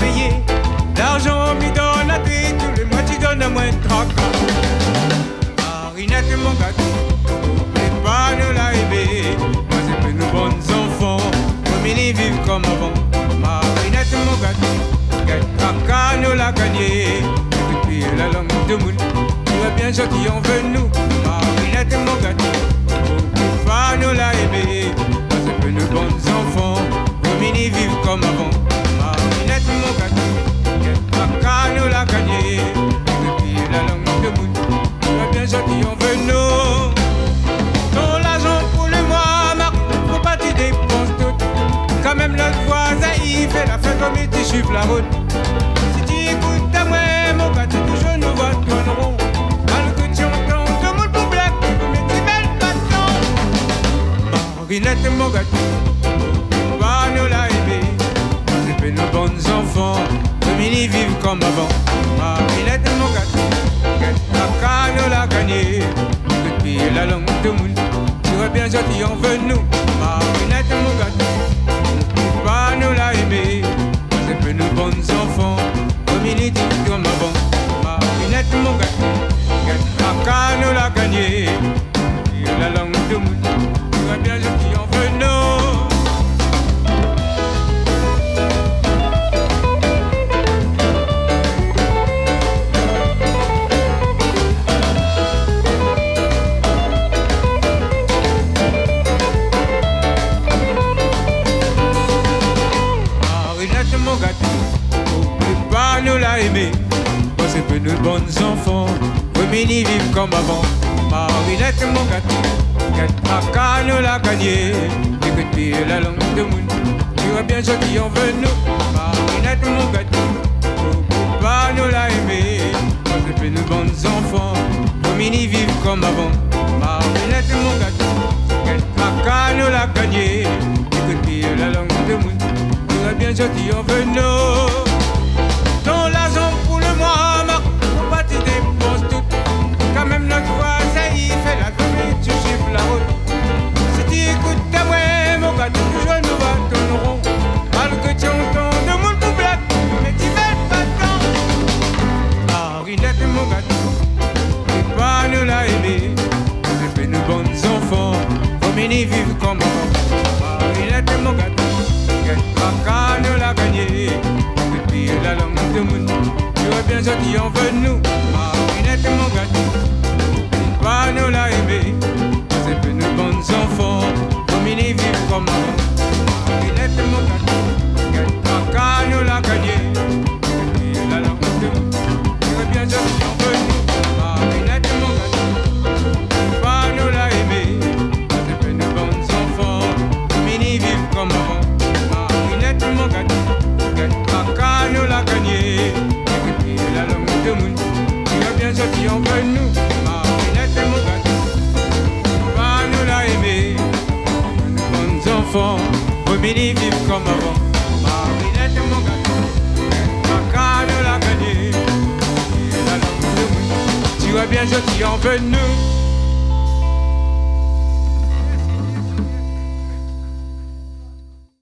payer. L'argent m'y donne à tuer, tous les mois tu donnes à moins de tracas. Marinette mon gâteau, n'oublie pas nous la rêver. Moi c'est que nous bons enfants, comme ils vivent comme avant. Marinette mon gâteau, quel tracas nous l'a gagné. Depuis la langue de monde, tu vas bien gentil en veut nous. Marinette mon gâteau, n'oublie pas nous la rêver. Moi c'est que nous bons enfants, comme ils vivent comme avant. Marinette mon gâteau, quel tracas nous l'a gagné. Depuis la langue de monde, tu vas bien gentil en veut nous. Ton l'argent pour le mois, Marc, faut pas tu dépenses tout. Quand même l'autre voisin il fait la fête comme il te suive la route. Si tu écoutes à moi, mon gâteau, toujours nous voit tourner rond. Alors que tu entends tout le monde pour blague, comme il dit belle patron. Marinette mon gâteau, va nous la aimer. C'est que nos bons enfants, comme ils vivent comme avant. Marinette mon gâteau, quel tracas nous l'a gagné. Depuis la langue de monde, tu vois bien gentil en veut nous. Marinette mon gâteau, va nous la aimer. C'est que nos bons enfants, comme ils vivent comme avant. Marinette mon gâteau, quel tracas nous l'a gagné. Depuis la langue de monde, tu vois bien gentil en veut nous. Mon gâteau, n'oublie pas nous la aimer. Moi c'est que nous bons enfants, comme ils vivent comme avant. Marinette mon gâteau, quel tracas nous l'a gagné. Et que tu es la langue de monde, tu vois bien gentil en veut nous. Marinette mon gâteau, n'oublie pas nous la aimer. Moi c'est que nous bons enfants, comme ils vivent comme avant. Marinette mon gâteau, quel tracas nous l'a gagné. Et que tu es la langue de monde, bien gentil en veut nous. Ton l'argent pour le mois, Marc, faut pas tu dépenses tout. Quand même notre voisin il fait la famille, tu chiffres la route. Si tu écoutes à moi, mon gâteau, toujours nous va tourner rond. Alors que tu entends de monde pour blague, mais tu veux pas tant. Marinette mon gâteau, et pas nous la aimer. C'est fait nous bons enfants, comme ils vivent comme avant. Marinette mon gâteau, quel tracas nous l'a gagné. Depuis la langue de monde, tu vois bien gentil en veut nous. Marinette mon gâteau, va nous la aimer. C'est que nous bons enfants, comme ils vivent comme avant. Marinette mon gâteau, quel tracas nous l'a gagné. Depuis la langue de monde, tu vois bien gentil en veut nous. Marinette mon gâteau, va nous la aimer. C'est que nous bons enfants, comme ils vivent comme avant. Mon gâteau, quel tracas nous l'a gagné. Et puis la langue de monde, tu vas bien gentil en veut nous. Marinette mon gâteau, va nous la aimer. Nos bons enfants, comme ils vivent comme avant. Marinette mon gâteau, quel tracas nous l'a gagné. Et la langue de monde, tu vas bien gentil en veut nous.